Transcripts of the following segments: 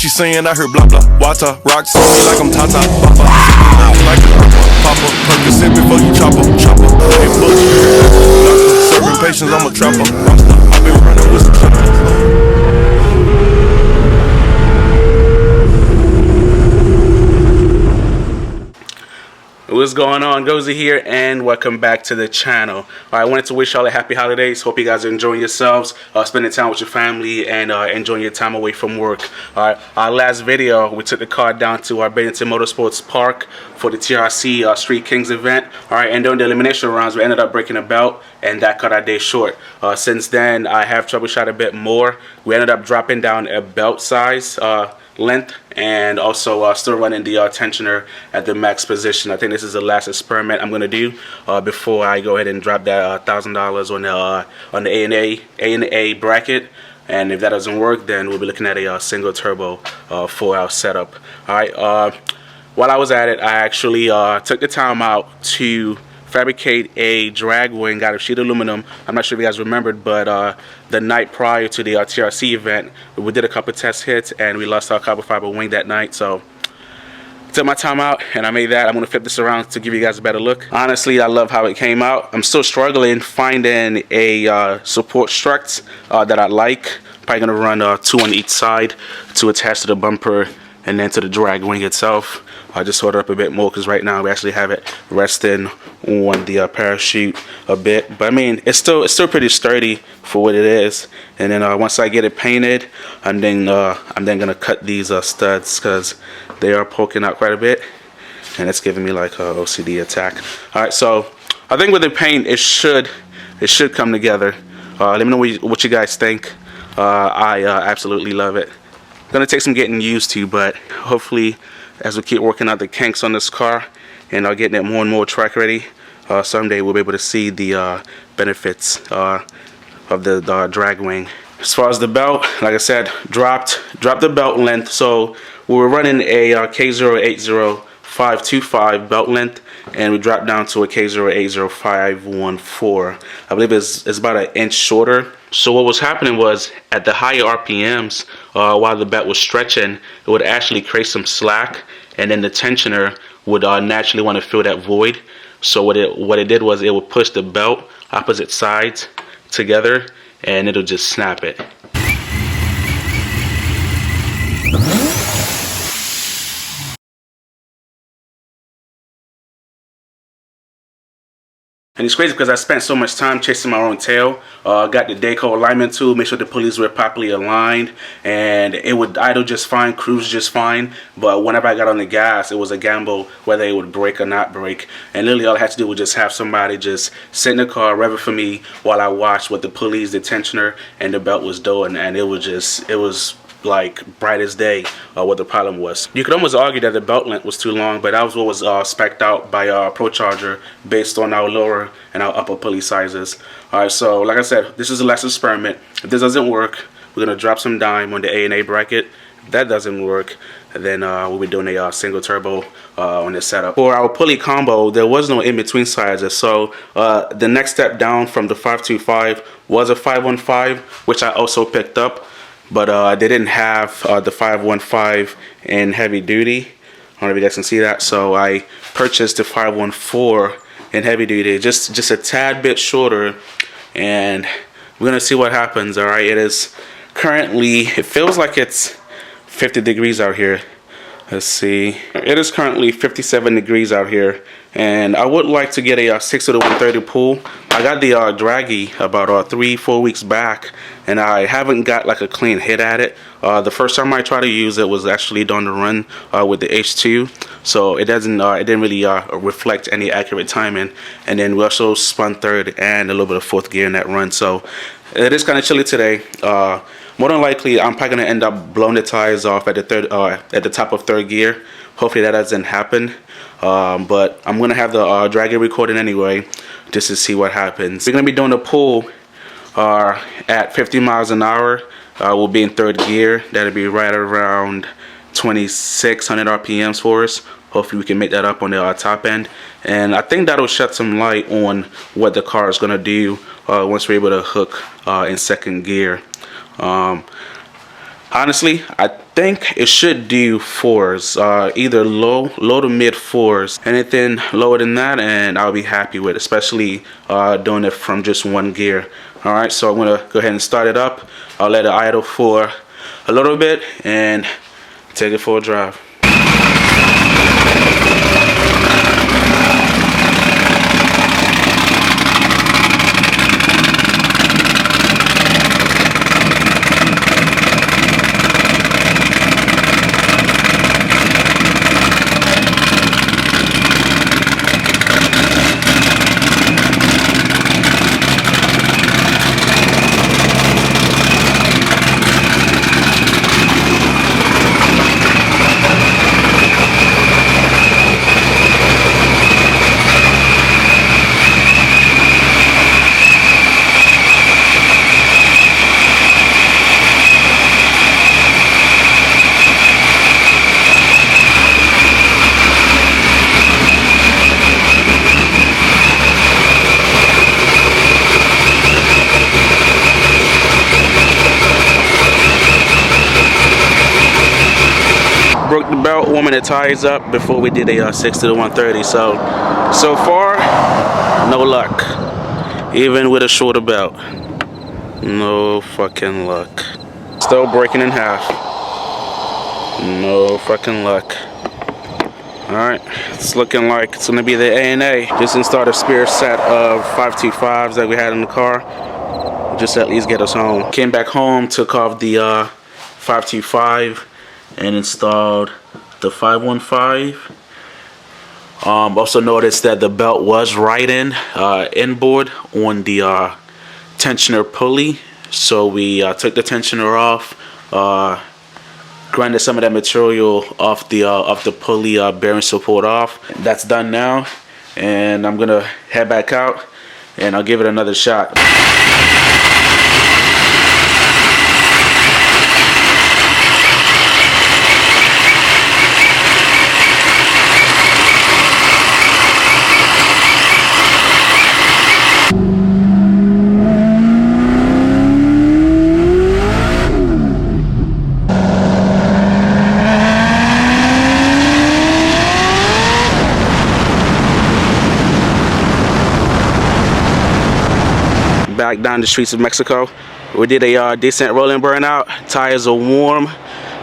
she saying? I heard blah blah. Water, rocks on me like I'm Tata. Papa, like a Papa. Percocet before you chopper. Hey, bush, serving patience, I'm a trapper. I've been running with some choppers. What's going on? Gozy here, and welcome back to the channel. I wanted to wish y'all a happy holidays. Hope you guys are enjoying yourselves, spending time with your family, and enjoying your time away from work. Our last video, we took the car down to our Bennington Motorsports Park for the TRC Street Kings event. And during the elimination rounds, we ended up breaking a belt, and that cut our day short. Since then, I have troubleshot a bit more. We ended up dropping down a belt size length, and also still running the tensioner at the max position. I think this is the last experiment I'm gonna do before I go ahead and drop that $1,000 on the A&A bracket. And if that doesn't work, then we'll be looking at a single turbo for our setup. While I was at it, I actually took the time out to fabricate a drag wing out of sheet aluminum. I'm not sure if you guys remembered, but the night prior to the TRC event, we did a couple test hits and we lost our carbon fiber wing that night. So took my time out and I made that. I'm gonna flip this around to give you guys a better look. Honestly, I love how it came out. I'm still struggling finding a support strut that I like. Probably gonna run 2 on each side to attach to the bumper and then to the drag wing itself. I just sort it up a bit more because right now we actually have it resting on the parachute a bit. But I mean, it's still pretty sturdy for what it is. And then once I get it painted, I'm then gonna cut these studs because they are poking out quite a bit, and it's giving me like a OCD attack. All right, so I think with the paint, it should come together. Let me know what you guys think. I absolutely love it. Gonna take some getting used to, but hopefully as we keep working out the kinks on this car and getting it more and more track ready, someday we'll be able to see the benefits of the drag wing. As far as the belt, like I said, dropped the belt length. So we were running a K080 525 belt length, and we dropped down to a K080 514. I believe it's about an inch shorter. So what was happening was, at the higher RPMs, while the belt was stretching, it would actually create some slack, and then the tensioner would naturally want to fill that void. So what it did was, it would push the belt opposite sides together, and it'll just snap it. And it's crazy because I spent so much time chasing my own tail. Got the Dayco alignment tool, make sure the pulleys were properly aligned, and it would idle just fine, cruise just fine. But whenever I got on the gas, it was a gamble whether it would brake or not brake. And literally all I had to do was just have somebody just sit in the car, rev it for me while I watched what the pulleys, the tensioner, and the belt was doing. And it was like bright as day what the problem was. You could almost argue that the belt length was too long, but that was what was spec'd out by ProCharged based on our lower and our upper pulley sizes. Alright, so like I said, this is the last experiment. If this doesn't work, we're gonna drop some dime on the A&A bracket. If that doesn't work, then we'll be doing a single turbo on this setup. For our pulley combo, there was no in-between sizes, so the next step down from the 525 was a 515, which I also picked up. But they didn't have the 515 in heavy duty. I don't know if you guys can see that. So I purchased the 514 in heavy duty, just a tad bit shorter, and we're gonna see what happens. All right, it is currently, it feels like it's 50 degrees out here. Let's see, it is currently 57 degrees out here, and I would like to get a 60-130 pull. I got the Draggy about 3-4 weeks back, and I haven't got like a clean hit at it. The first time I tried to use it was actually during the run with the H2, so it didn't really reflect any accurate timing. And then we also spun third and a little bit of fourth gear in that run, so it is kind of chilly today. More than likely, I'm probably gonna end up blowing the tires off at the top of third gear. Hopefully that doesn't happen. But I'm gonna have the Draggy recording anyway, just to see what happens. We're gonna be doing a pull at 50 miles an hour. We'll be in third gear. That'll be right around 2600 RPMs for us. Hopefully we can make that up on the top end, and I think that'll shed some light on what the car is gonna do once we're able to hook in second gear. Honestly, I think it should do 4s, either low to mid 4s. Anything lower than that, and I'll be happy with, especially doing it from just one gear. All right, so I'm gonna go ahead and start it up. I'll let it idle for a little bit and take it for a drive. Broke the belt warming the tires up before we did a 60 to 130. So far, no luck. Even with a shorter belt, no fucking luck. Still breaking in half. No fucking luck. All right, it's looking like it's gonna be the A&A. Just installed a spare set of 525s that we had in the car. Just at least get us home. Came back home, took off the 525 and installed the 515. Also noticed that the belt was right inboard on the tensioner pulley, so we took the tensioner off, grinded some of that material off the pulley bearing support off. That's done now, and I'm gonna head back out and I'll give it another shot. Back down the streets of Mexico. We did a decent rolling burnout. Tires are warm.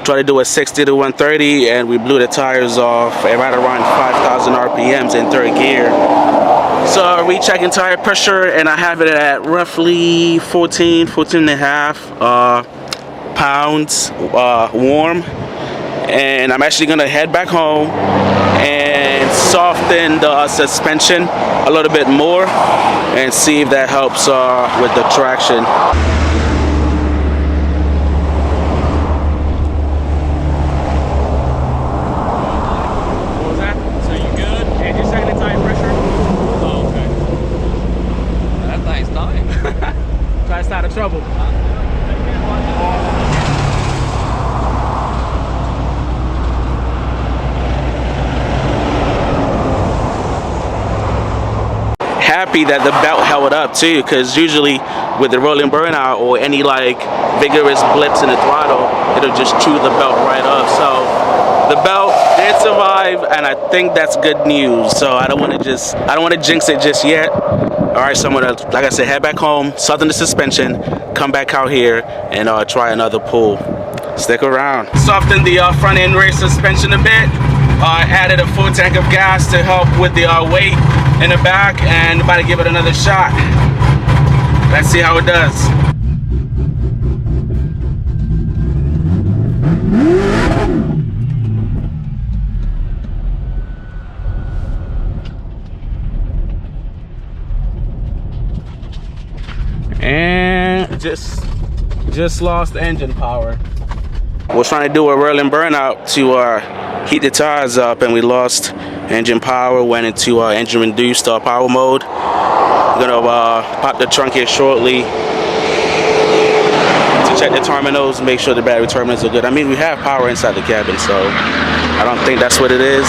Tried to do a 60 to 130 and we blew the tires off at right around 5,000 RPMs in third gear. So rechecking tire pressure and I have it at roughly 14 and a half pounds warm. And I'm actually gonna head back home and soften the suspension a little bit more and see if that helps with the traction. What was that? So you good? And you're checking the tire pressure? Oh, okay. That thing's dying. Try to start the trouble. Happy that the belt held up too, because usually with the rolling burnout or any like vigorous blips in the throttle, it'll just chew the belt right off. So the belt did survive, and I think that's good news. So I don't want to jinx it just yet. All right, so I'm gonna, like I said, head back home, soften the suspension, come back out here and try another pull. Stick around. Soften the front end rear suspension a bit. Added a full tank of gas to help with the weight in the back, and about to give it another shot. Let's see how it does. And just lost engine power. Was trying to do a rolling burnout to heat the tires up, and we lost engine power. Went into engine reduced power mode. I'm gonna pop the trunk here shortly to check the terminals, make sure the battery terminals are good. I mean, we have power inside the cabin, so I don't think that's what it is.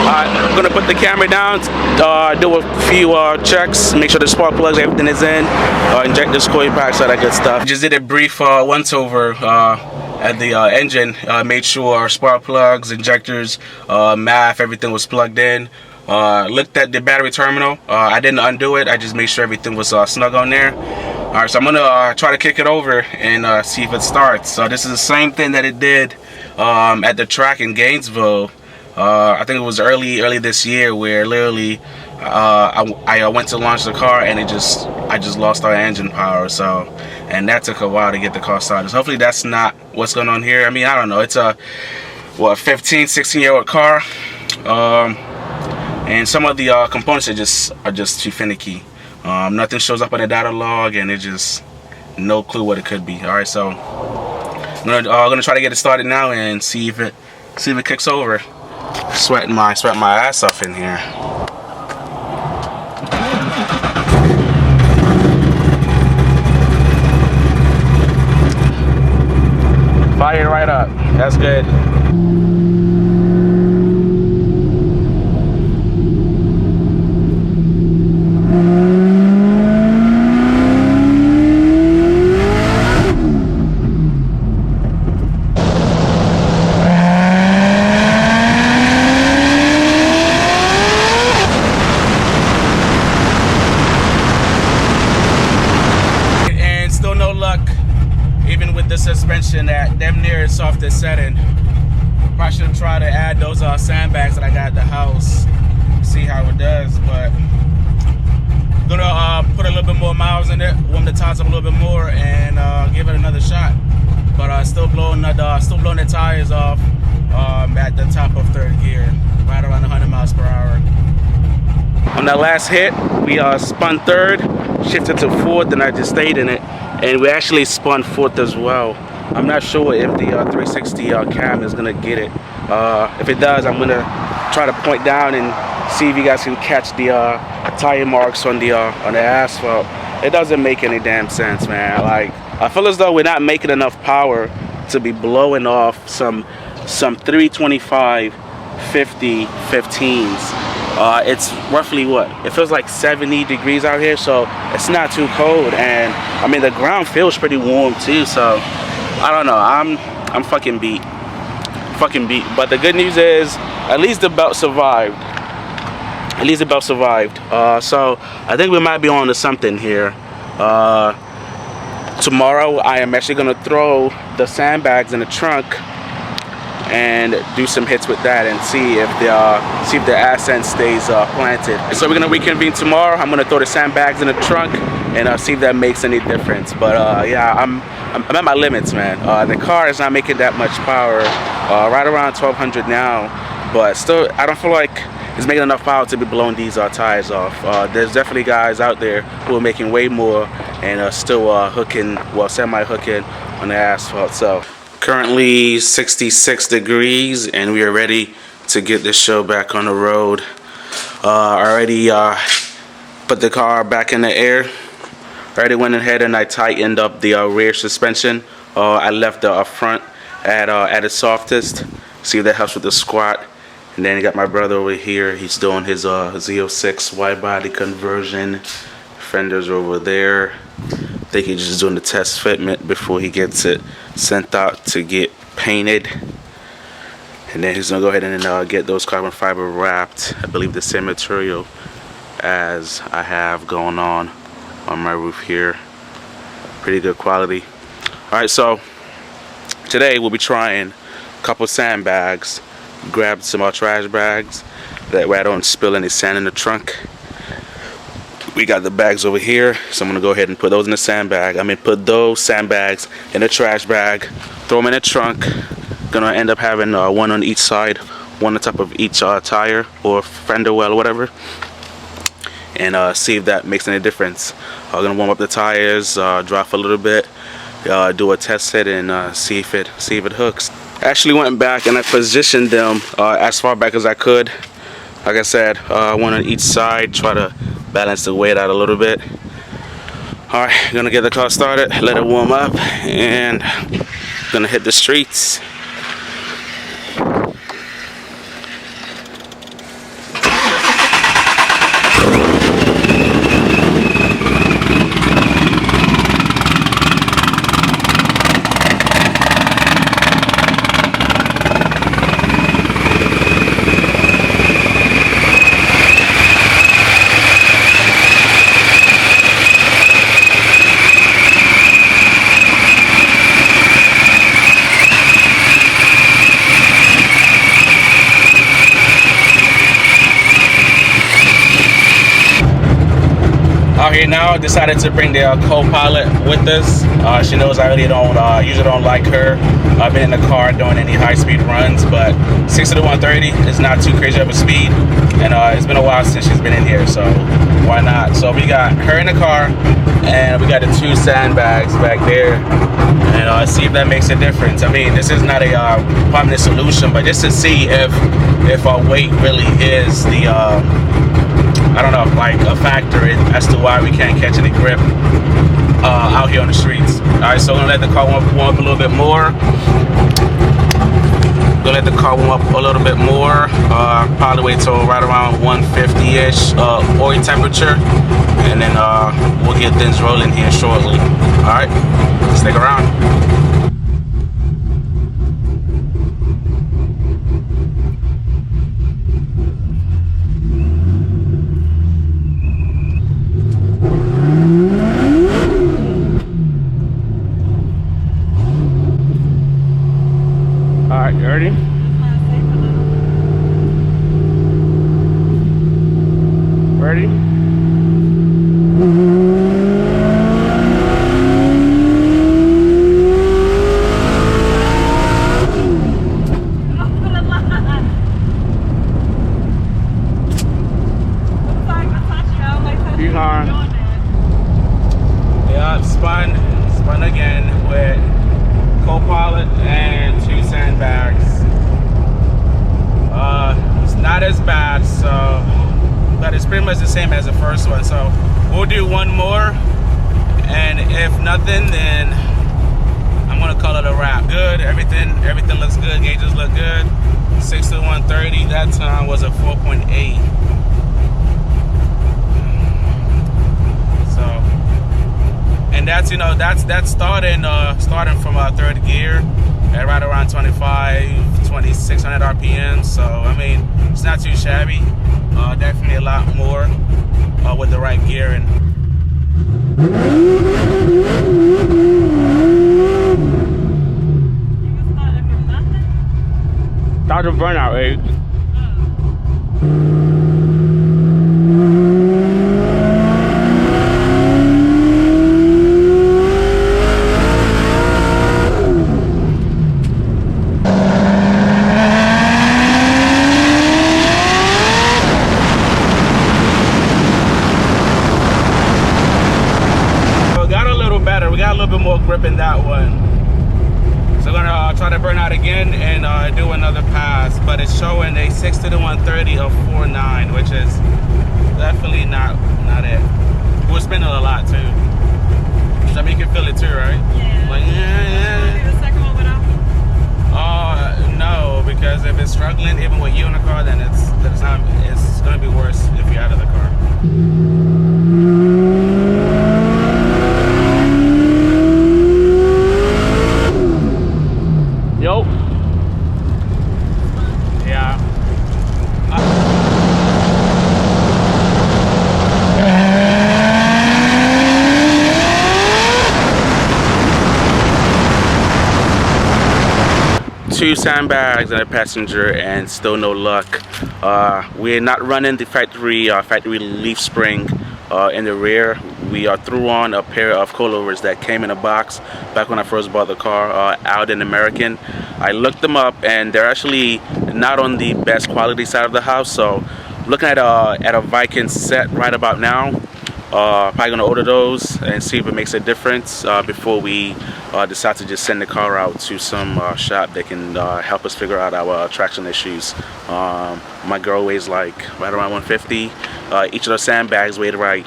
I'm gonna put the camera down, do a few checks, make sure the spark plugs, everything is in, inject the coil packs, all that good stuff. Just did a brief once over at the engine, made sure our spark plugs, injectors, MAF, everything was plugged in. Looked at the battery terminal. I didn't undo it. I just made sure everything was snug on there. Alright, so I'm gonna try to kick it over and see if it starts. So this is the same thing that it did at the track in Gainesville. I think it was early this year, where literally I went to launch the car and I just lost our engine power. So, and that took a while to get the car started. So hopefully that's not what's going on here. I mean, I don't know. It's a 15, 16-year-old car. And some of the components are just too finicky. Nothing shows up on the data log, and it's just no clue what it could be. All right, so I'm gonna try to get it started now and see if it kicks over. Sweating my ass off in here. Fire right up. That's good. Even with the suspension at damn near its softest setting. Probably should try to add those sandbags that I got at the house. See how it does, but I'm gonna put a little bit more miles in it, warm the tires up a little bit more, and give it another shot. But still blowing the tires off at the top of third gear, right around 100 miles per hour. On that last hit, we spun third, shifted to fourth, and I just stayed in it. And we actually spun fourth as well. I'm not sure if the 360 cam is gonna get it. If it does, I'm gonna try to point down and see if you guys can catch the tire marks on the asphalt. It doesn't make any damn sense, man. Like, I feel as though we're not making enough power to be blowing off some 325 50 15s. It's roughly what? It feels like 70 degrees out here, so it's not too cold, and I mean the ground feels pretty warm too. So I don't know. I'm fucking beat. But the good news is, at least the belt survived. So I think we might be on to something here. Tomorrow I am actually gonna throw the sandbags in the trunk and do some hits with that and see if the ascent stays planted. So we're gonna reconvene tomorrow. I'm gonna throw the sandbags in the trunk and see if that makes any difference. But yeah, I'm at my limits, man. The car is not making that much power, right around 1200 now, but still I don't feel like it's making enough power to be blowing these tires off. There's definitely guys out there who are making way more and still hooking, well, semi-hooking on the asphalt. So currently 66 degrees and we are ready to get this show back on the road. Already put the car back in the air. Already went ahead and I tightened up the rear suspension. I left the front at its softest. See if that helps with the squat. And then you got my brother over here. He's doing his Z06 wide body conversion. Fenders over there. I think he's just doing the test fitment before he gets it sent out to get painted. And then he's gonna go ahead and get those carbon fiber wrapped. I believe the same material as I have going on my roof here. Pretty good quality. Alright, so today we'll be trying a couple sandbags. Grabbed some trash bags, that way I don't spill any sand in the trunk. We got the bags over here, so I'm gonna go ahead and put those in the sandbag. I mean, put those sandbags in a trash bag, throw them in the trunk. Gonna end up having one on each side, one on top of each tire or fender well or whatever, and see if that makes any difference. I'm gonna warm up the tires, dry for a little bit, do a test hit, and see if it hooks. I actually went back and I positioned them as far back as I could. Like I said, one on each side, try to balance the weight out a little bit. Alright, gonna get the car started, let it warm up, and gonna hit the streets. Out here now, decided to bring the co-pilot with us. She knows I really don't usually don't like her. I've been in the car doing any high-speed runs, but 60 to 130 is not too crazy of a speed, and it's been a while since she's been in here, so why not? So we got her in the car, and we got the 2 sandbags back there, and see if that makes a difference. I mean, this is not a permanent solution, but just to see if our weight really is the I don't know, like a factor as to why we can't catch any grip out here on the streets. Alright, so we're gonna let the car warm up a little bit more. Gonna let the car warm up a little bit more. Probably wait till right around 150-ish oil temperature, and then we'll get things rolling here shortly. Alright, stick around. Alright, you ready? Ready? Yeah, spun again with co-pilot and 2 sandbags. It's not as bad, so, but it's pretty much the same as the first one. So we'll do one more, and if nothing, then I'm gonna call it a wrap. Good, everything looks good. Gauges look good. 60 to 130. That time was a 4.8. And that's, you know, that's starting from 3rd gear at right around 2600 RPM. So I mean, it's not too shabby. Definitely a lot more with the right gearing. You can start it from nothing? Start the burnout rate. More grip in that one, so we're gonna try to burn out again and do another pass, but it's showing a 60 to 130 of 4.9, which is definitely not it. We're spinning a lot too, so I mean you can feel it too, right? Yeah. Like yeah. Do the second one without? No, because if it's struggling even with you in the car, then it's gonna be worse if you're out of the car. Yo. Yeah. Two sandbags and a passenger, and still no luck. We're not running the factory leaf spring in the rear. We threw on a pair of coilovers that came in a box back when I first bought the car out in American. I looked them up, and they're actually not on the best quality side of the house. So looking at a Viking set right about now. Probably gonna order those and see if it makes a difference before we decide to just send the car out to some shop that can help us figure out our traction issues. My girl weighs like right around 150. Each of those sandbags weighed right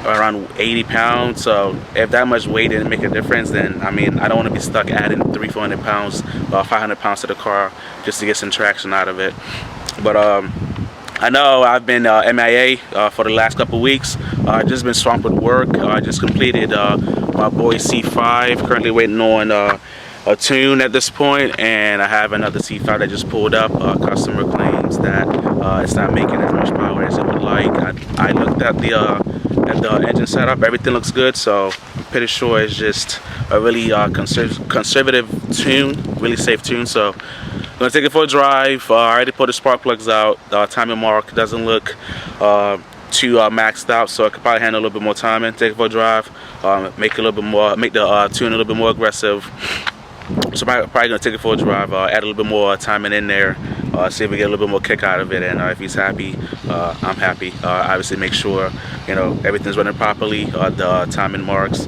around 80 pounds, so if that much weight didn't make a difference, then I mean I don't want to be stuck adding 300-400 pounds 500 pounds to the car just to get some traction out of it. But I know I've been MIA for the last couple weeks. Just been swamped with work. I just completed my boy C5, currently waiting on a tune at this point, and I have another C5 that just pulled up. Customer claims that it's not making as much power as it would like. I looked at the engine setup, everything looks good, so I'm pretty sure it's just a really conservative tune, really safe tune. So I'm gonna take it for a drive. I already put the spark plugs out. Timing mark doesn't look too maxed out, so it could probably handle a little bit more timing. Take it for a drive, make it a little bit more, make the tune a little bit more aggressive. So probably gonna take it for a drive, add a little bit more timing in there, see if we get a little bit more kick out of it, and if he's happy, I'm happy. Obviously make sure, you know, everything's running properly, the timing marks,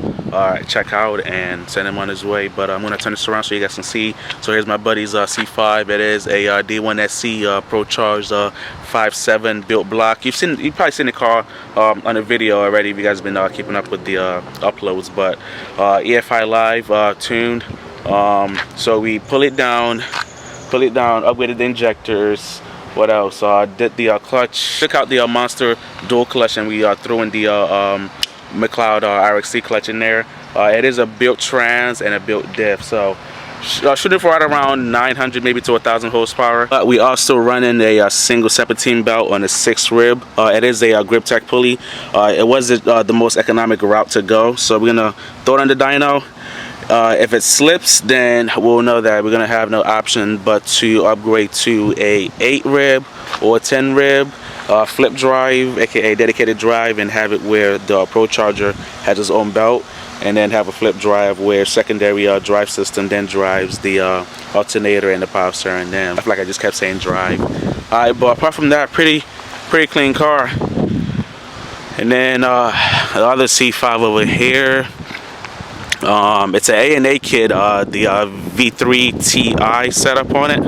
check out and send him on his way. But I'm gonna turn this around so you guys can see. So here's my buddy's C5. It is a D1SC ProCharged 5.7 built block. You've probably seen the car on the video already if you guys have been keeping up with the uploads. But EFI Live tuned. So we pull it down, upgraded the injectors. What else? Did the clutch, took out the Monster dual clutch, and we threw in the McLeod RXC clutch in there. It is a built trans and a built diff, so shooting for right around 900 maybe to 1,000 horsepower. But we also running a single serpentine belt on a 6 rib. It is a grip tech pulley. It was the most economic route to go, so we're gonna throw it on the dyno. If it slips, then we'll know that we're gonna have no option but to upgrade to a 8 rib or 10 rib flip drive, aka dedicated drive, and have it where the ProCharger has its own belt, and then have a flip drive where secondary drive system then drives the alternator and the power steering. Then I feel like I just kept saying drive. Alright, but apart from that, pretty clean car. And then the other C5 over here. It's an A&A kit, the V3 Ti setup on it.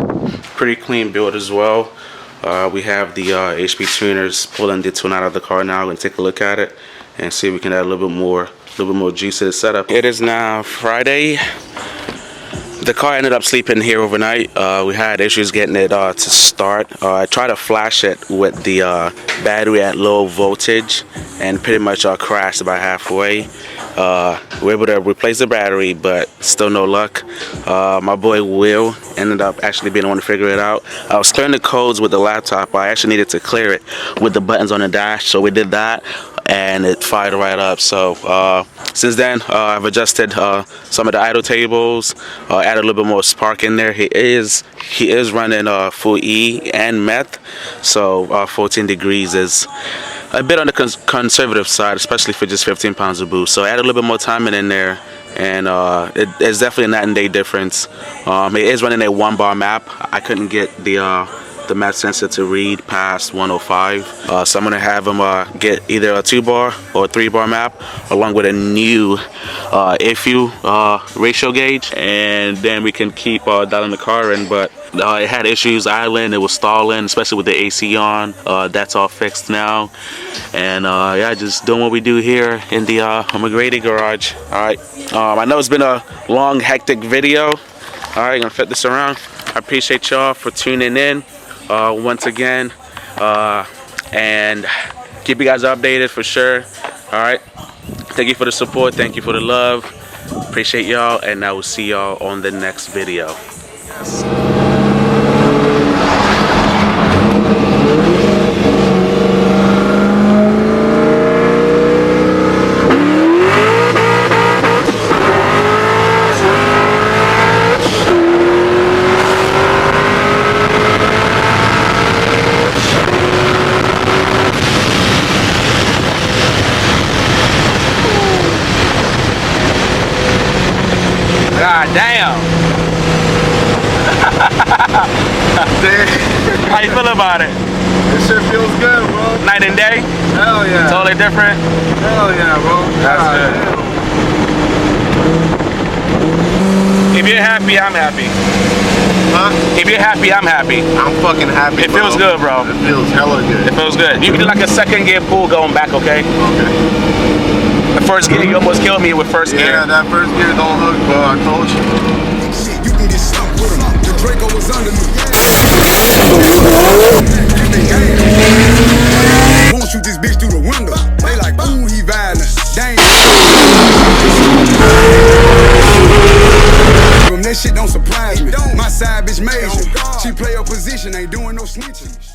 Pretty clean build as well. We have the HP tuners pulling the tune out of the car now, and take a look at it and see if we can add a little bit more juice to the setup. It is now Friday. The car ended up sleeping here overnight. We had issues getting it to start. I tried to flash it with the battery at low voltage and pretty much crashed about halfway. We're able to replace the battery, but still no luck. My boy Will ended up actually being the one to figure it out. I was clearing the codes with the laptop. I actually needed to clear it with the buttons on the dash, so we did that, and it fired right up. So since then, I've adjusted some of the idle tables, added a little bit more spark in there. He is running full E and meth, so 14 degrees is a bit on the conservative side, especially for just 15 pounds of boost. So add a little bit more timing in there, and it's definitely a night and day difference. It is running a 1-bar map. I couldn't get the map sensor to read past 105, so I'm gonna have him get either a 2-bar or a 3-bar map, along with a new IFU ratio gauge, and then we can keep dialing the car in. But it had issues idling, it was stalling, especially with the AC on. That's all fixed now, and yeah, just doing what we do here in the McGrady garage. Alright, I know it's been a long, hectic video. Alright, gonna fit this around. I appreciate y'all for tuning in once again, and keep you guys updated for sure. Alright, thank you for the support, thank you for the love, appreciate y'all, and I will see y'all on the next video. God damn. How you feel about it? This shit feels good, bro. Night and day? Hell yeah. Totally different? Hell yeah, bro. That's God good. Damn. If you're happy, I'm happy. Huh? If you're happy, I'm happy. I'm fucking happy, It feels good, bro. It feels hella good. It feels good. You can do like a second gear pull going back, okay? Okay. The first gear, you almost killed me with first gear. Yeah, that first gear don't hook, bro. I told you. Shit, you can get stuck with him. The Draco was under me. Won't shoot this bitch through the window. They like, ooh, he violent. Dang. That shit don't surprise me. My side bitch major. She play her position, ain't doing no snitching.